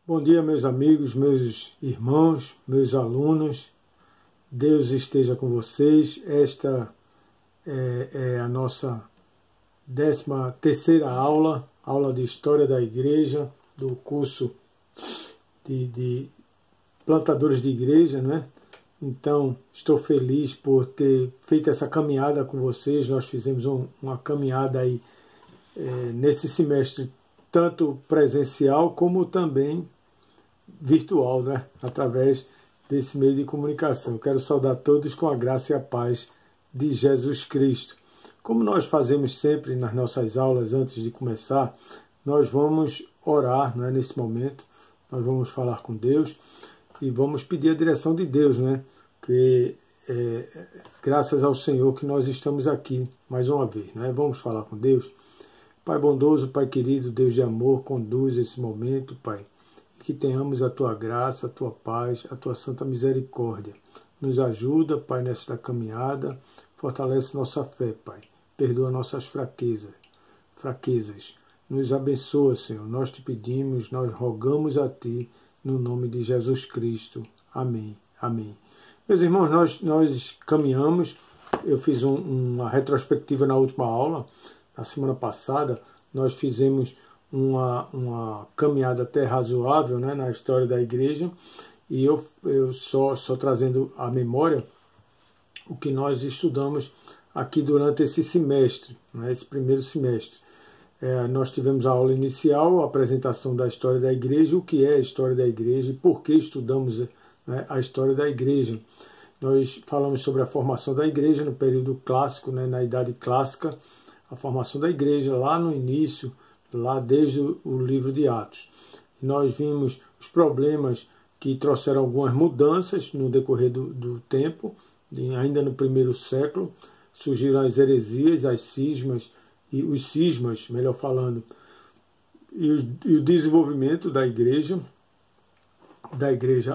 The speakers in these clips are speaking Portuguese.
Bom dia, meus amigos, meus irmãos, meus alunos. Deus esteja com vocês. Esta é a nossa 13ª aula de História da Igreja, do curso de plantadores de igreja, né? Então, estou feliz por ter feito essa caminhada com vocês. Nós fizemos uma caminhada aí nesse semestre, tanto presencial como também virtual, né? Através desse meio de comunicação. Eu quero saudar todos com a graça e a paz de Jesus Cristo. Como nós fazemos sempre nas nossas aulas, antes de começar, nós vamos orar, né? Nesse momento, nós vamos falar com Deus e vamos pedir a direção de Deus, né? Que graças ao Senhor que nós estamos aqui mais uma vez, né? Vamos falar com Deus. Pai bondoso, Pai querido, Deus de amor, conduz esse momento, Pai. Que tenhamos a Tua graça, a Tua paz, a Tua santa misericórdia. Nos ajuda, Pai, nesta caminhada. Fortalece nossa fé, Pai. Perdoa nossas fraquezas. Nos abençoa, Senhor. Nós te pedimos, nós rogamos a Ti, no nome de Jesus Cristo. Amém. Amém. Meus irmãos, nós caminhamos. Eu fiz uma retrospectiva na última aula. Na semana passada, nós fizemos uma caminhada até razoável, né, na história da igreja, e eu só trazendo à memória o que nós estudamos aqui durante esse semestre, né, esse primeiro semestre. Nós tivemos a aula inicial, a apresentação da história da igreja, o que é a história da igreja e por que estudamos, né, a história da igreja. Nós falamos sobre a formação da igreja no período clássico, né, na Idade Clássica, a formação da igreja lá no início, lá desde o livro de Atos. E nós vimos os problemas que trouxeram algumas mudanças no decorrer do tempo, ainda no primeiro século, surgiram as heresias, as cismas, e os cismas, melhor falando, e o desenvolvimento da igreja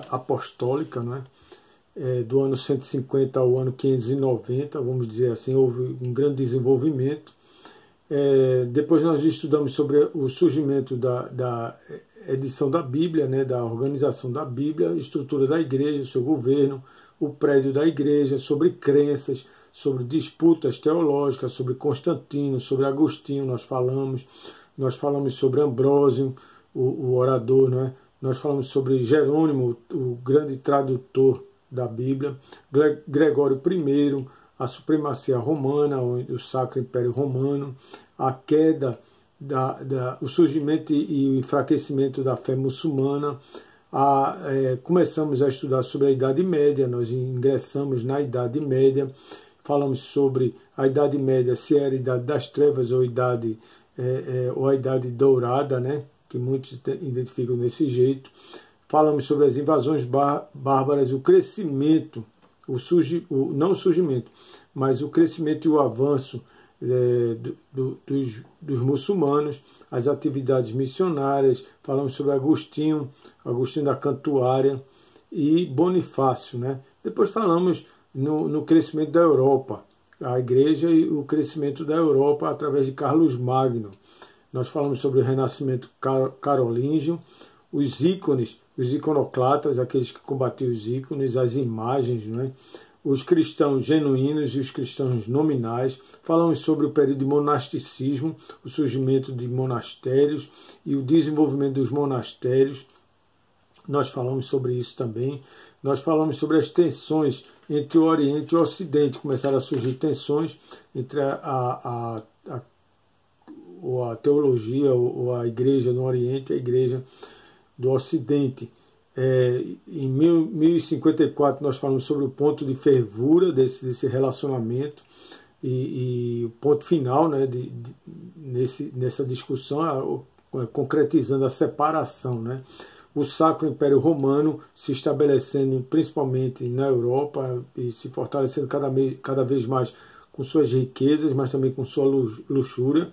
apostólica, né? Do ano 150 ao ano 590, vamos dizer assim, houve um grande desenvolvimento. Depois nós estudamos sobre o surgimento da edição da Bíblia, né, da organização da Bíblia, estrutura da igreja, seu governo, o prédio da igreja, sobre crenças, sobre disputas teológicas, sobre Constantino, sobre Agostinho nós falamos sobre Ambrósio, o orador, né? Nós falamos sobre Jerônimo, o grande tradutor da Bíblia, Gregório I, a supremacia romana, o Sacro Império Romano, a queda, o surgimento e o enfraquecimento da fé muçulmana. Começamos a estudar sobre a Idade Média, nós ingressamos na Idade Média, falamos sobre a Idade Média, se era a Idade das Trevas ou a Idade Dourada, né, que muitos identificam desse jeito. Falamos sobre as invasões bárbaras, o crescimento, não o surgimento, mas o crescimento e o avanço dos muçulmanos, as atividades missionárias. Falamos sobre Agostinho da Cantuária e Bonifácio, né? Depois falamos no crescimento da Europa, a igreja e o crescimento da Europa através de Carlos Magno. Nós falamos sobre o renascimento carolíngio, os ícones, os iconoclatas, aqueles que combatiam os ícones, as imagens, né? Os cristãos genuínos e os cristãos nominais. Falamos sobre o período de monasticismo, o surgimento de monastérios e o desenvolvimento dos monastérios. Nós falamos sobre isso também. Nós falamos sobre as tensões entre o Oriente e o Ocidente. Começaram a surgir tensões entre a teologia ou a igreja no Oriente e a igreja do Ocidente. Em 1054 nós falamos sobre o ponto de fervura desse relacionamento e o ponto final, né, nessa discussão, concretizando a separação, né? O Sacro Império Romano se estabelecendo principalmente na Europa e se fortalecendo cada vez mais com suas riquezas, mas também com sua luxúria.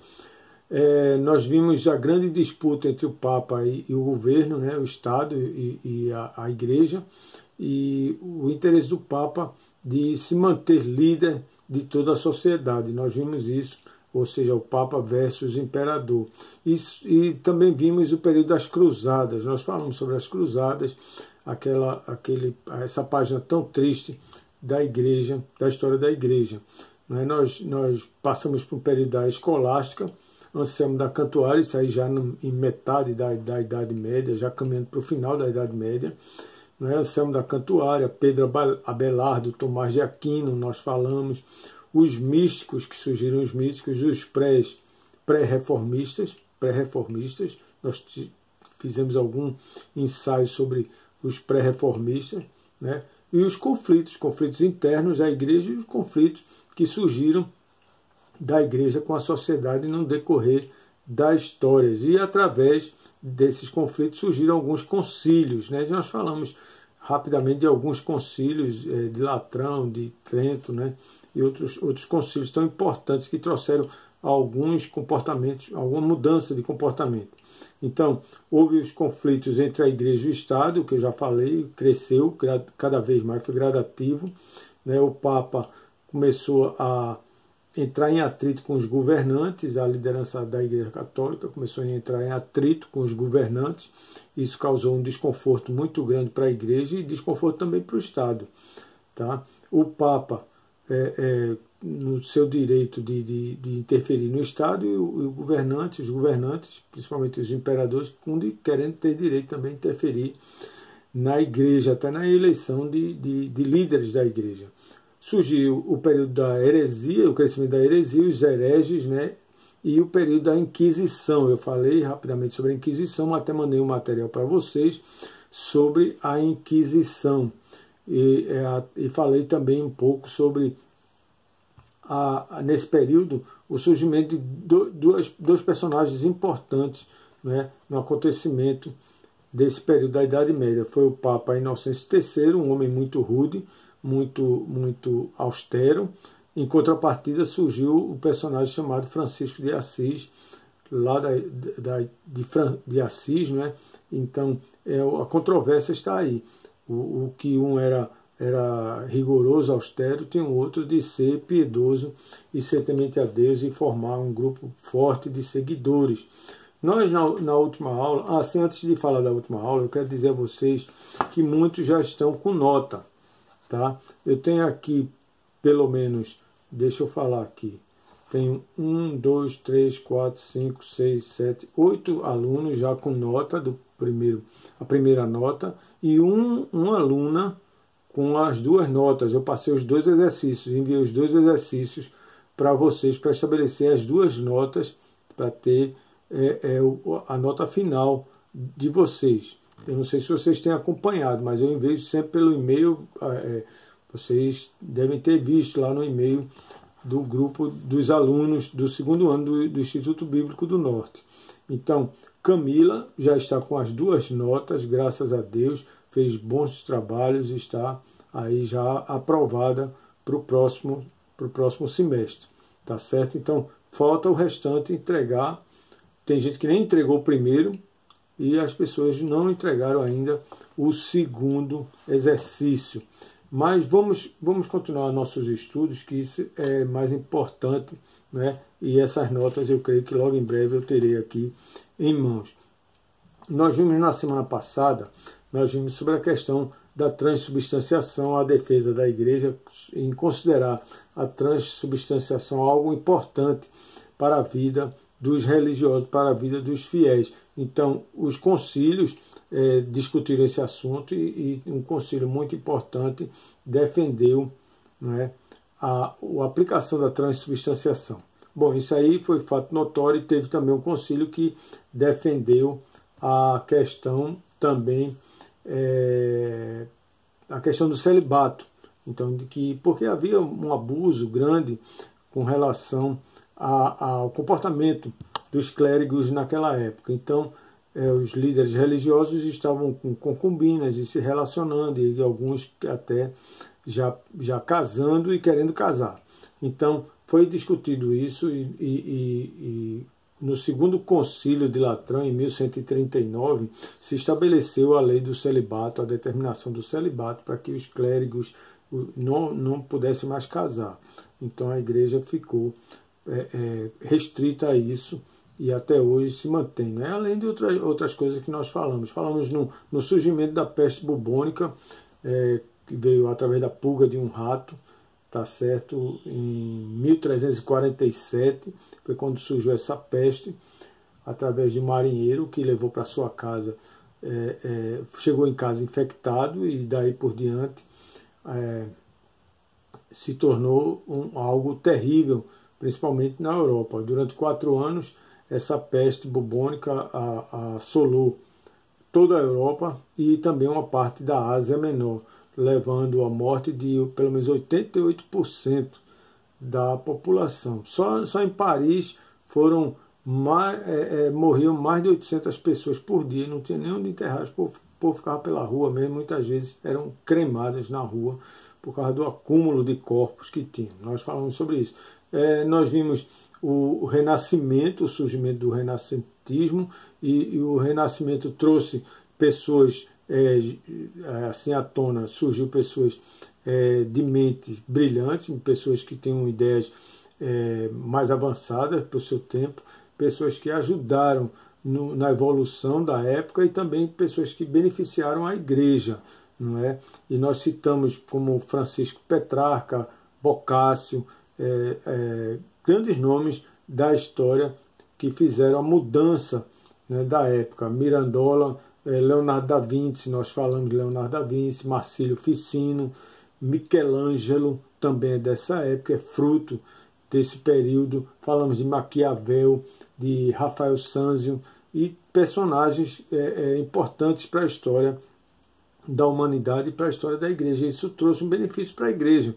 Nós vimos a grande disputa entre o Papa e o governo, né, o Estado e a Igreja, e o interesse do Papa de se manter líder de toda a sociedade. Nós vimos isso ou seja, o Papa versus o Imperador. E também vimos o período das Cruzadas. Nós falamos sobre as Cruzadas, essa página tão triste da Igreja, da história da Igreja. Nós passamos por um período da Escolástica, Anselmo da Cantuária, isso aí já em metade da Idade Média, já caminhando para o final da Idade Média. Anselmo da Cantuária, Pedro Abelardo, Tomás de Aquino, nós falamos, os místicos que surgiram, os místicos, os pré-reformistas, nós fizemos algum ensaio sobre os pré-reformistas, né? E os conflitos internos da Igreja e os conflitos que surgiram da Igreja com a sociedade no decorrer das histórias. E através desses conflitos surgiram alguns concílios, né? Nós falamos rapidamente de alguns concílios de Latrão, de Trento, né? E outros concílios tão importantes que trouxeram alguns comportamentos, alguma mudança de comportamento. Então, houve os conflitos entre a Igreja e o Estado, que eu já falei, cresceu cada vez mais, foi gradativo, né? O Papa começou a entrar em atrito com os governantes, a liderança da Igreja Católica começou a entrar em atrito com os governantes, isso causou um desconforto muito grande para a Igreja e desconforto também para o Estado. Tá? O Papa, no seu direito de interferir no Estado, e os governantes, principalmente os imperadores, querendo ter direito também de interferir na Igreja, até na eleição de líderes da Igreja. Surgiu o período da heresia, o crescimento da heresia, os hereges, né? E o período da Inquisição. Eu falei rapidamente sobre a Inquisição, até mandei um material para vocês sobre a Inquisição. E falei também um pouco sobre, nesse período, o surgimento de dois personagens importantes, né, no acontecimento desse período da Idade Média. Foi o Papa Inocêncio III, um homem muito rude, muito austero. Em contrapartida surgiu o personagem chamado Francisco de Assis, lá de Assis, né? Então a controvérsia está aí. O que um era rigoroso, austero, tem o outro de ser piedoso e ser temente a Deus e formar um grupo forte de seguidores. Nós, na última aula, antes de falar da última aula, eu quero dizer a vocês que muitos já estão com nota. Tá? Eu tenho aqui, pelo menos, deixa eu falar aqui, tenho 1, 2, 3, 4, 5, 6, 7, 8 alunos já com nota, a primeira nota, e uma aluna com as 2 notas. Eu passei os 2 exercícios, enviei os 2 exercícios para vocês, para estabelecer as 2 notas, para ter a nota final de vocês. Eu não sei se vocês têm acompanhado, mas eu envio sempre pelo e-mail. Vocês devem ter visto lá no e-mail do grupo dos alunos do 2º ano do Instituto Bíblico do Norte. Então, Camila já está com as 2 notas, graças a Deus, fez bons trabalhos e está aí já aprovada para o próximo semestre. Tá certo? Então, falta o restante entregar. Tem gente que nem entregou o primeiro, e as pessoas não entregaram ainda o 2º exercício. Mas vamos continuar nossos estudos, que isso é mais importante, né? E essas notas eu creio que logo em breve eu terei aqui em mãos. Nós vimos na semana passada, sobre a questão da transubstanciação, a defesa da Igreja em considerar a transubstanciação algo importante para a vida dos religiosos, para a vida dos fiéis. Então, os concílios discutiram esse assunto e um concílio muito importante defendeu, né, a aplicação da transubstanciação. Bom, isso aí foi fato notório, e teve também um concílio que defendeu a questão também, a questão do celibato. Então, porque havia um abuso grande com relação ao comportamento dos clérigos naquela época. Então, os líderes religiosos estavam com concubinas e se relacionando, e alguns até já casando e querendo casar. Então, foi discutido isso e no 2º Concílio de Latrão, em 1139, se estabeleceu a lei do celibato, a determinação do celibato, para que os clérigos não pudessem mais casar. Então, a Igreja ficou restrita a isso e até hoje se mantém, né? Além de outras coisas que nós falamos. Falamos no surgimento da peste bubônica, que veio através da pulga de um rato, tá certo? Em 1347 foi quando surgiu essa peste, através de um marinheiro que levou para sua casa, chegou em casa infectado e daí por diante se tornou algo terrível, principalmente na Europa. Durante 4 anos, essa peste bubônica assolou toda a Europa e também uma parte da Ásia Menor, levando à morte de pelo menos 88% da população. Só em Paris morriam mais de 800 pessoas por dia, não tinha nem onde enterrar, o povo ficava pela rua mesmo, muitas vezes eram cremadas na rua por causa do acúmulo de corpos que tinham. Nós falamos sobre isso. Nós vimos o Renascimento, o surgimento do renascentismo, e o Renascimento trouxe pessoas assim à tona, surgiu pessoas de mentes brilhantes, pessoas que tinham ideias mais avançadas para o seu tempo, pessoas que ajudaram na evolução da época e também pessoas que beneficiaram a igreja, não é? E nós citamos como Francisco Petrarca, Boccaccio, grandes nomes da história que fizeram a mudança, né, da época. Mirandola, Leonardo da Vinci, nós falamos de Leonardo da Vinci, Marcílio Ficino, Michelangelo também é dessa época, é fruto desse período. Falamos de Maquiavel, de Rafael Sanzio e personagens importantes para a história da humanidade e para a história da igreja. Isso trouxe um benefício para a igreja,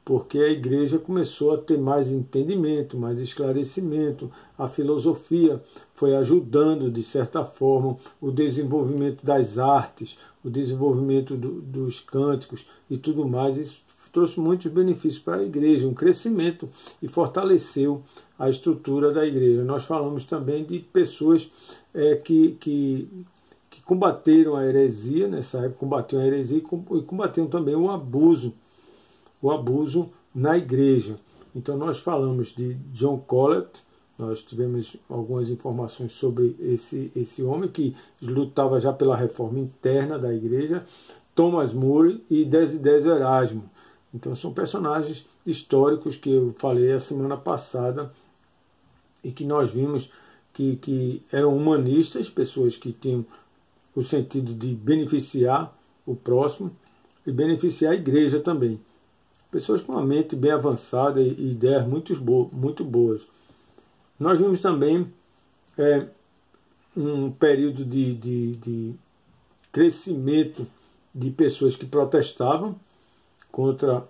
porque a igreja começou a ter mais entendimento, mais esclarecimento, a filosofia foi ajudando, de certa forma, o desenvolvimento das artes, o desenvolvimento dos cânticos e tudo mais. Isso trouxe muitos benefícios para a igreja, um crescimento, e fortaleceu a estrutura da igreja. Nós falamos também de pessoas que combateram a heresia, nessa época combatiam a heresia e combatiam também o abuso na igreja. Então nós falamos de John Colet, nós tivemos algumas informações sobre esse homem que lutava já pela reforma interna da igreja, Thomas More e Desidério Erasmo. Então são personagens históricos que eu falei a semana passada e que nós vimos que eram humanistas, pessoas que tinham o sentido de beneficiar o próximo e beneficiar a igreja também. Pessoas com uma mente bem avançada e ideias muito boas. Nós vimos também um período de crescimento de pessoas que protestavam contra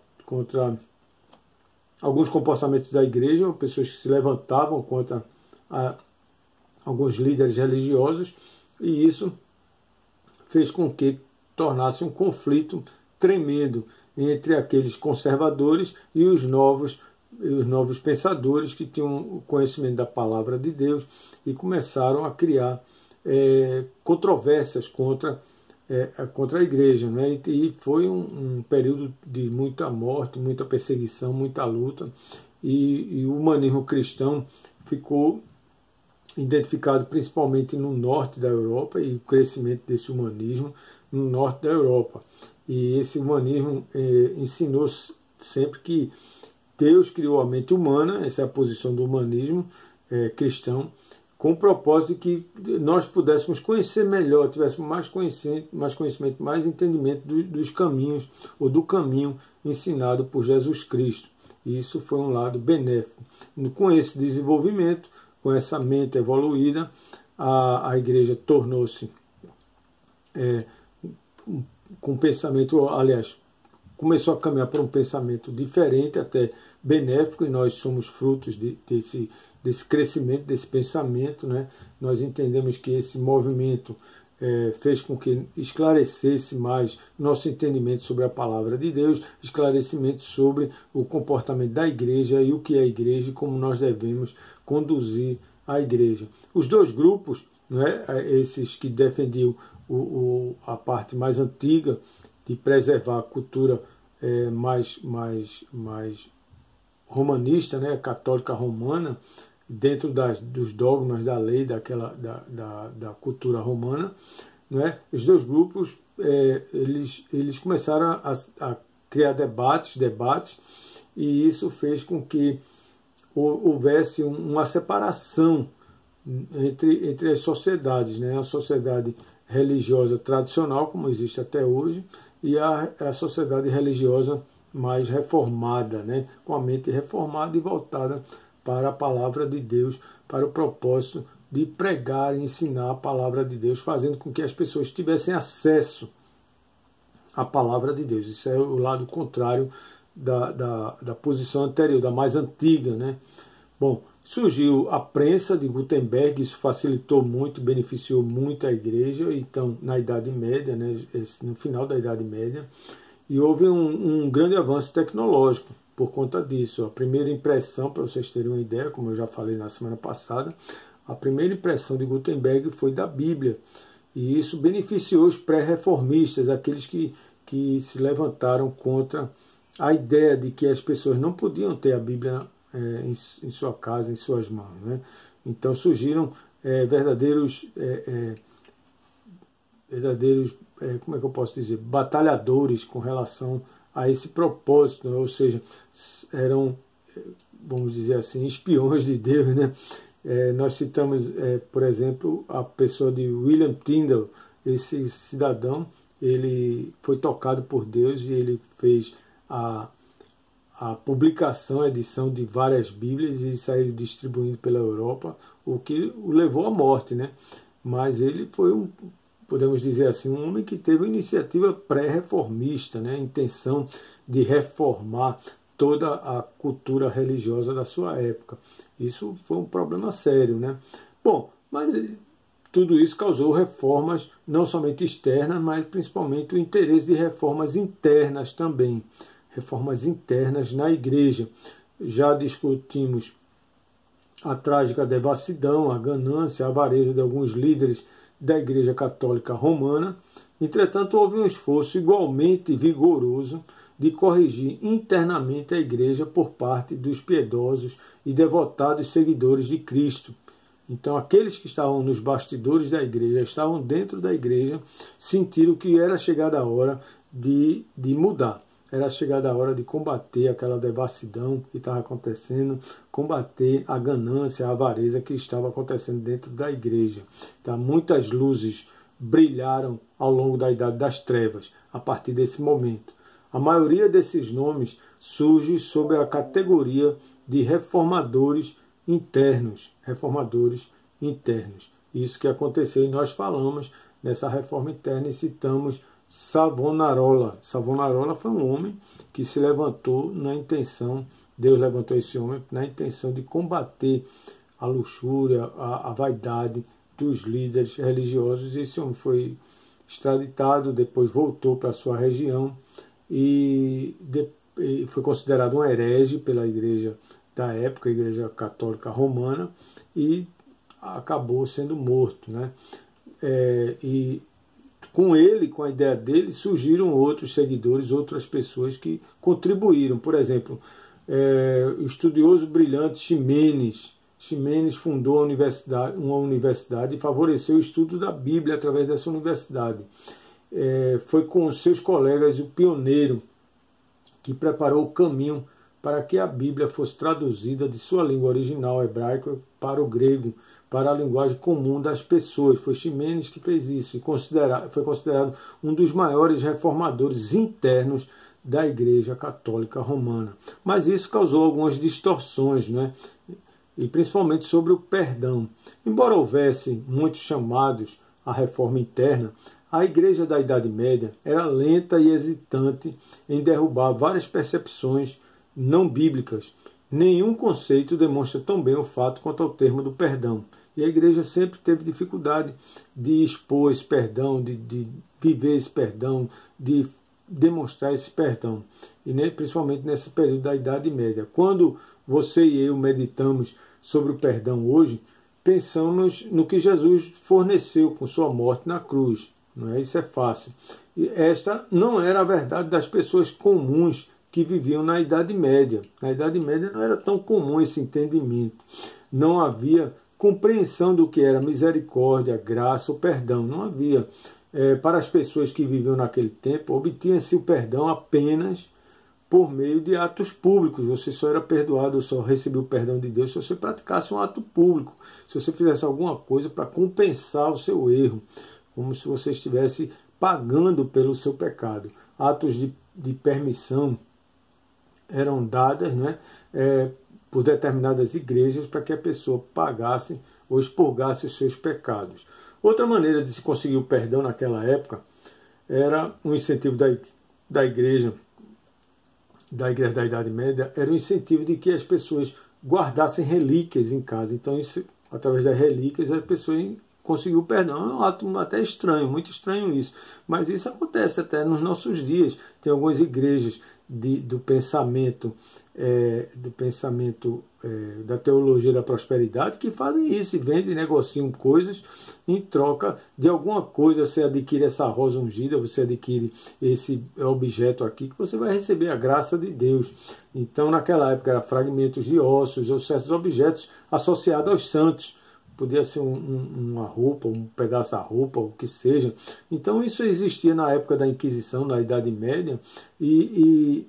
alguns comportamentos da igreja, pessoas que se levantavam contra alguns líderes religiosos, e isso fez com que tornasse um conflito tremendo entre aqueles conservadores e os novos pensadores que tinham o conhecimento da palavra de Deus e começaram a criar controvérsias contra a igreja, né? E foi um período de muita morte, muita perseguição, muita luta, e o humanismo cristão ficou identificado principalmente no norte da Europa, e o crescimento desse humanismo no norte da Europa. E esse humanismo ensinou sempre que Deus criou a mente humana, essa é a posição do humanismo cristão, com o propósito de que nós pudéssemos conhecer melhor, tivéssemos mais conhecimento, mais entendimento dos caminhos, ou do caminho ensinado por Jesus Cristo. E isso foi um lado benéfico. Com esse desenvolvimento, com essa mente evoluída, a igreja tornou-se com um pensamento, aliás, começou a caminhar para um pensamento diferente, até benéfico, e nós somos frutos desse crescimento, desse pensamento, né? Nós entendemos que esse movimento fez com que esclarecesse mais nosso entendimento sobre a palavra de Deus, esclarecimento sobre o comportamento da igreja e o que é a igreja e como nós devemos conduzir a igreja. Os dois grupos, né, esses que defendiam a parte mais antiga de preservar a cultura mais romanista, né, católica romana, dentro dos dogmas da lei da cultura romana, né, os dois grupos eles começaram a criar debates, e isso fez com que houvesse uma separação entre as sociedades, né, a sociedade religiosa tradicional, como existe até hoje, e a sociedade religiosa mais reformada, né, com a mente reformada e voltada para a palavra de Deus, para o propósito de pregar e ensinar a palavra de Deus, fazendo com que as pessoas tivessem acesso à palavra de Deus. Isso é o lado contrário da posição anterior, da mais antiga, né? Bom, surgiu a prensa de Gutenberg, isso facilitou muito, beneficiou muito a igreja, então, na Idade Média, né, no final da Idade Média, e houve um grande avanço tecnológico por conta disso. A primeira impressão, para vocês terem uma ideia, como eu já falei na semana passada, a primeira impressão de Gutenberg foi da Bíblia, e isso beneficiou os pré-reformistas, aqueles que se levantaram contra a ideia de que as pessoas não podiam ter a Bíblia em sua casa, em suas mãos, né? Então surgiram verdadeiros, como é que eu posso dizer, batalhadores com relação a esse propósito, né? Ou seja, eram, vamos dizer assim, espiões de Deus, né? Nós citamos, por exemplo, a pessoa de William Tyndale. Esse cidadão, ele foi tocado por Deus e ele fez a publicação, a edição de várias Bíblias e saiu distribuindo pela Europa, o que o levou à morte, né? Mas ele foi podemos dizer assim, um homem que teve uma iniciativa pré-reformista, né? A intenção de reformar toda a cultura religiosa da sua época. Isso foi um problema sério, né? Bom, mas tudo isso causou reformas não somente externas, mas principalmente o interesse de reformas internas também. Reformas internas na igreja. Já discutimos a trágica devassidão, a ganância, a avareza de alguns líderes da Igreja Católica Romana. Entretanto, houve um esforço igualmente vigoroso de corrigir internamente a Igreja por parte dos piedosos e devotados seguidores de Cristo. Então, aqueles que estavam nos bastidores da Igreja, estavam dentro da Igreja, sentiram que era chegada a hora de mudar. Era chegada a hora de combater aquela devassidão que estava acontecendo, combater a ganância, a avareza que estava acontecendo dentro da igreja. Então, muitas luzes brilharam ao longo da Idade das Trevas, a partir desse momento. A maioria desses nomes surge sob a categoria de reformadores internos. Reformadores internos. Isso que aconteceu e nós falamos nessa reforma interna e citamos Savonarola. Savonarola foi um homem que se levantou na intenção, Deus levantou esse homem na intenção de combater a luxúria, a vaidade dos líderes religiosos. Esse homem foi extraditado, depois voltou para a sua região e foi considerado um herege pela igreja da época, a Igreja Católica Romana, e acabou sendo morto, né? E com ele, com a ideia dele, surgiram outros seguidores, outras pessoas que contribuíram. Por exemplo, o estudioso brilhante Ximenes. Ximenes fundou uma universidade e favoreceu o estudo da Bíblia através dessa universidade. Foi com seus colegas o pioneiro que preparou o caminho para que a Bíblia fosse traduzida de sua língua original hebraica para o grego, para a linguagem comum das pessoas. Foi Ximenes que fez isso e foi considerado um dos maiores reformadores internos da Igreja Católica Romana. Mas isso causou algumas distorções, né? E principalmente sobre o perdão. Embora houvesse muitos chamados à reforma interna, a Igreja da Idade Média era lenta e hesitante em derrubar várias percepções não bíblicas. Nenhum conceito demonstra tão bem o fato quanto ao termo do perdão. E a igreja sempre teve dificuldade de expor esse perdão, de viver esse perdão, de demonstrar esse perdão. E principalmente nesse período da Idade Média. Quando você e eu meditamos sobre o perdão hoje, pensamos no que Jesus forneceu com sua morte na cruz. Não é? Isso é fácil. E esta não era a verdade das pessoas comuns que viviam na Idade Média. Na Idade Média não era tão comum esse entendimento. Não havia compreensão do que era misericórdia, graça ou perdão. Não havia. Para as pessoas que viviam naquele tempo, obtinha-se o perdão apenas por meio de atos públicos. Você só era perdoado, só recebia o perdão de Deus se você praticasse um ato público, se você fizesse alguma coisa para compensar o seu erro, como se você estivesse pagando pelo seu pecado. Atos de permissão eram dadas, né, por determinadas igrejas para que a pessoa pagasse ou expurgasse os seus pecados. Outra maneira de se conseguir o perdão naquela época era um incentivo da igreja da Idade Média, era o incentivo de que as pessoas guardassem relíquias em casa. Então, isso, através das relíquias, a pessoa conseguiu o perdão. É um ato até estranho, muito estranho isso. Mas isso acontece até nos nossos dias. Tem algumas igrejas do pensamento da teologia da prosperidade que fazem isso, e vendem e negociam coisas em troca de alguma coisa. Você adquire essa rosa ungida, você adquire esse objeto aqui, que você vai receber a graça de Deus. Então, naquela época, eram fragmentos de ossos ou certos objetos associados aos santos. Podia ser uma roupa, um pedaço da roupa, o que seja. Então, isso existia na época da Inquisição, na Idade Média, e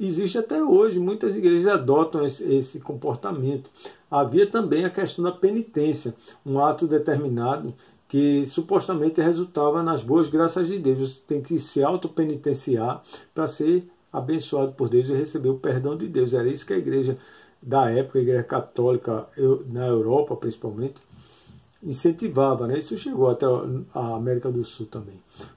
existe até hoje. Muitas igrejas adotam esse comportamento. Havia também a questão da penitência, um ato determinado que supostamente resultava nas boas graças de Deus. Você tem que se autopenitenciar para ser abençoado por Deus e receber o perdão de Deus. Era isso que a igreja da época, a igreja católica na Europa principalmente, incentivava, né? Isso chegou até a América do Sul também.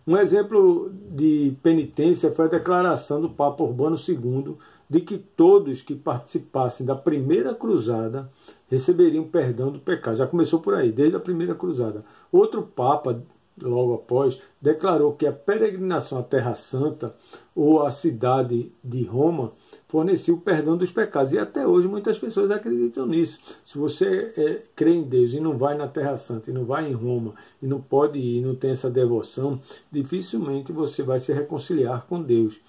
Um exemplo de penitência foi a declaração do Papa Urbano II de que todos que participassem da primeira cruzada receberiam perdão do pecado. Já começou por aí, desde a primeira cruzada. Outro Papa, logo após, declarou que a peregrinação à Terra Santa ou à cidade de Roma fornecia o perdão dos pecados. E até hoje muitas pessoas acreditam nisso. Se você crê em Deus e não vai na Terra Santa, e não vai em Roma, e não pode ir, não tem essa devoção, dificilmente você vai se reconciliar com Deus.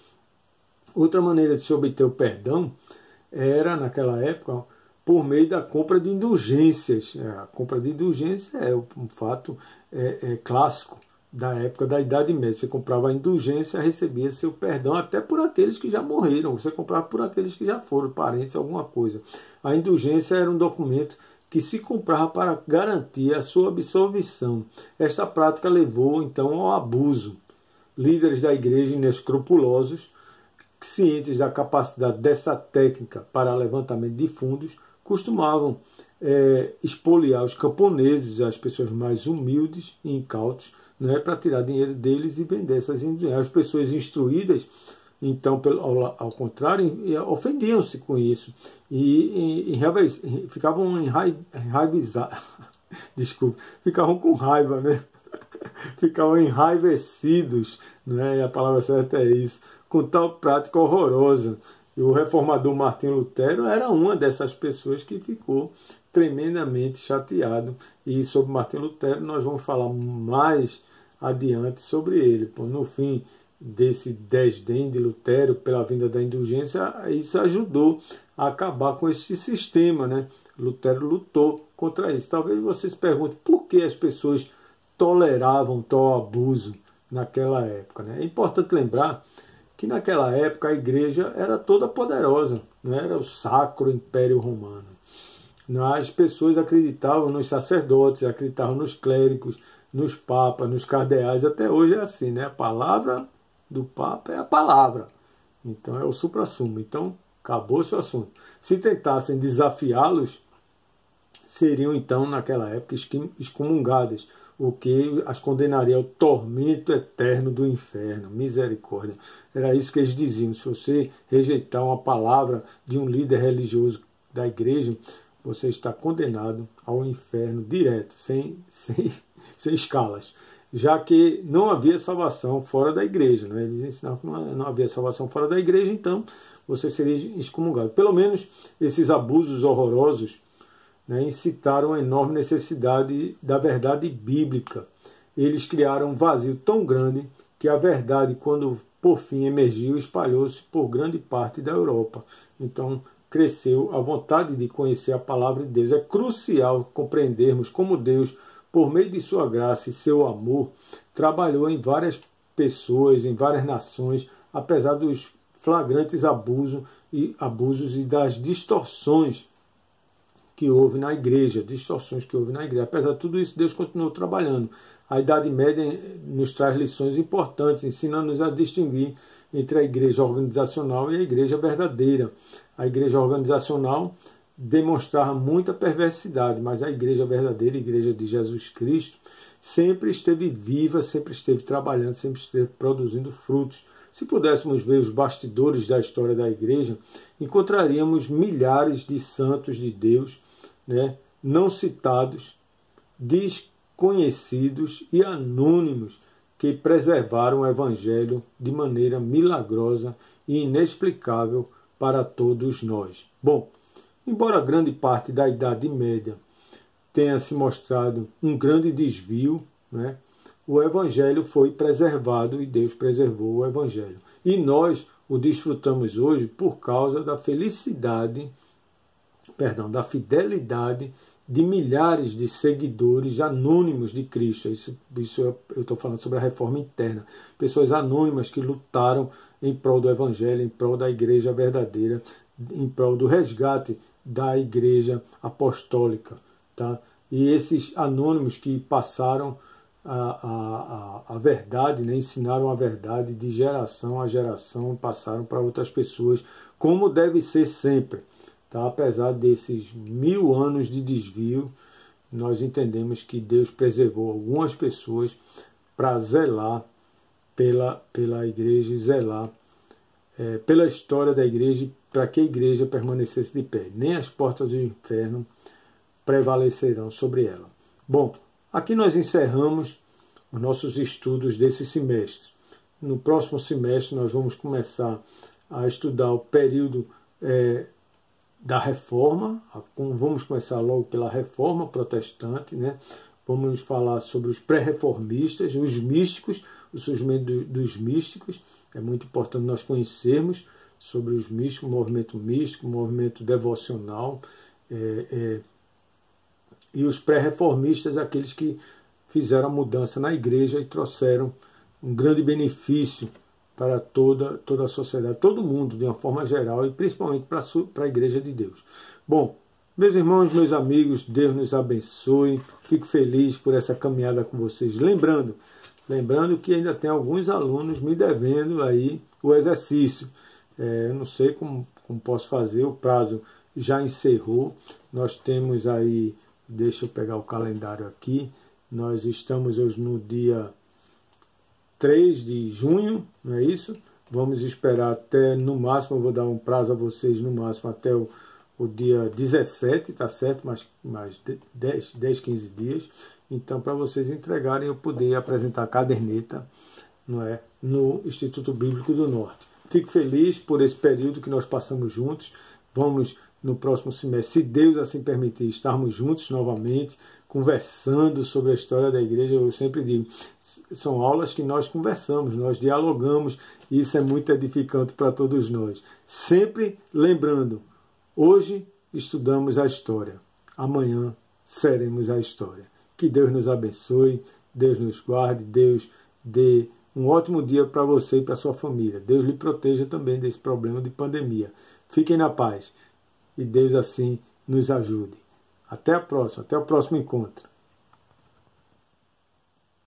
Outra maneira de se obter o perdão era, naquela época, por meio da compra de indulgências. A compra de indulgência é um fato clássico da época da Idade Média. Você comprava a indulgência, recebia seu perdão, até por aqueles que já morreram. Você comprava por aqueles que já foram, parentes, alguma coisa. A indulgência era um documento que se comprava para garantir a sua absolvição. Esta prática levou, então, ao abuso. Líderes da igreja inescrupulosos, cientes da capacidade dessa técnica para levantamento de fundos, costumavam expoliar os camponeses, as pessoas mais humildes e incautos, né, para tirar dinheiro deles e vender essas indulgências. As pessoas instruídas, então, ao contrário, ofendiam-se com isso e ficavam enraivados. Desculpa, ficavam com raiva, né? Ficavam enraivecidos, né? A palavra certa é isso, com tal prática horrorosa. E o reformador Martinho Lutero era uma dessas pessoas que ficou tremendamente chateado. E sobre Martinho Lutero nós vamos falar mais adiante sobre ele. No fim desse desdém de Lutero pela vinda da indulgência, isso ajudou a acabar com esse sistema, né? Lutero lutou contra isso. Talvez vocês perguntem por que as pessoas toleravam tal abuso naquela época, né? É importante lembrar que naquela época a igreja era toda poderosa, não era o Sacro Império Romano. As pessoas acreditavam nos sacerdotes, acreditavam nos clérigos, nos papas, nos cardeais. Até hoje é assim, né? A palavra do papa é a palavra. Então é o suprassumo. Então acabou-se o assunto. Se tentassem desafiá-los, seriam então naquela época excomungadas, o que as condenaria ao tormento eterno do inferno. Misericórdia. Era isso que eles diziam. Se você rejeitar uma palavra de um líder religioso da igreja, você está condenado ao inferno direto, sem escalas. Já que não havia salvação fora da igreja, né? Eles ensinavam que não havia salvação fora da igreja, então você seria excomungado. Pelo menos esses abusos horrorosos, né, incitaram a enorme necessidade da verdade bíblica. Eles criaram um vazio tão grande que a verdade, quando por fim emergiu e espalhou-se por grande parte da Europa. Então cresceu a vontade de conhecer a palavra de Deus. É crucial compreendermos como Deus, por meio de sua graça e seu amor, trabalhou em várias pessoas, em várias nações, apesar dos flagrantes abusos e das distorções que houve na igreja, Apesar de tudo isso, Deus continuou trabalhando. A Idade Média nos traz lições importantes, ensinando-nos a distinguir entre a igreja organizacional e a igreja verdadeira. A igreja organizacional demonstrava muita perversidade, mas a igreja verdadeira, a igreja de Jesus Cristo, sempre esteve viva, sempre esteve trabalhando, sempre esteve produzindo frutos. Se pudéssemos ver os bastidores da história da igreja, encontraríamos milhares de santos de Deus, né, não citados, desconhecidos e anônimos que preservaram o Evangelho de maneira milagrosa e inexplicável para todos nós. Bom, embora grande parte da Idade Média tenha se mostrado um grande desvio, né, o Evangelho foi preservado e Deus preservou o Evangelho. E nós o desfrutamos hoje por causa da da fidelidade de milhares de seguidores anônimos de Cristo. Isso eu estou falando sobre a reforma interna. Pessoas anônimas que lutaram em prol do Evangelho, em prol da igreja verdadeira, em prol do resgate da igreja apostólica. Tá? E esses anônimos que passaram a verdade, né? Ensinaram a verdade de geração a geração, passaram para outras pessoas, como deve ser sempre. Tá? Apesar desses 1000 anos de desvio, nós entendemos que Deus preservou algumas pessoas para zelar pela igreja e zelar pela história da igreja, para que a igreja permanecesse de pé. Nem as portas do inferno prevalecerão sobre ela. Bom, aqui nós encerramos os nossos estudos desse semestre. No próximo semestre nós vamos começar a estudar o período da Reforma. Vamos começar logo pela Reforma Protestante, né? Vamos falar sobre os pré-reformistas, os místicos, o surgimento dos místicos. É muito importante nós conhecermos sobre os místicos, o movimento devocional, e os pré-reformistas, aqueles que fizeram a mudança na igreja e trouxeram um grande benefício para toda a sociedade, todo mundo, de uma forma geral, e principalmente para a igreja de Deus. Bom, meus irmãos, meus amigos, Deus nos abençoe. Fico feliz por essa caminhada com vocês. Lembrando que ainda tem alguns alunos me devendo aí o exercício. Eu não sei como posso fazer, o prazo já encerrou. Nós temos aí, deixa eu pegar o calendário aqui, nós estamos hoje no dia 3 de junho, não é isso? Vamos esperar até, no máximo, eu vou dar um prazo a vocês, no máximo até o dia 17, tá certo? Mais 10, 15 dias. Então, para vocês entregarem, eu poder apresentar a caderneta, não é, no Instituto Bíblico do Norte. Fico feliz por esse período que nós passamos juntos. Vamos, no próximo semestre, se Deus assim permitir, estarmos juntos novamente, conversando sobre a história da igreja. Eu sempre digo, são aulas que nós conversamos, nós dialogamos, e isso é muito edificante para todos nós. Sempre lembrando, hoje estudamos a história, amanhã seremos a história. Que Deus nos abençoe, Deus nos guarde, Deus dê um ótimo dia para você e para sua família. Deus lhe proteja também desse problema de pandemia. Fiquem na paz e Deus assim nos ajude. Até a próxima, até o próximo encontro.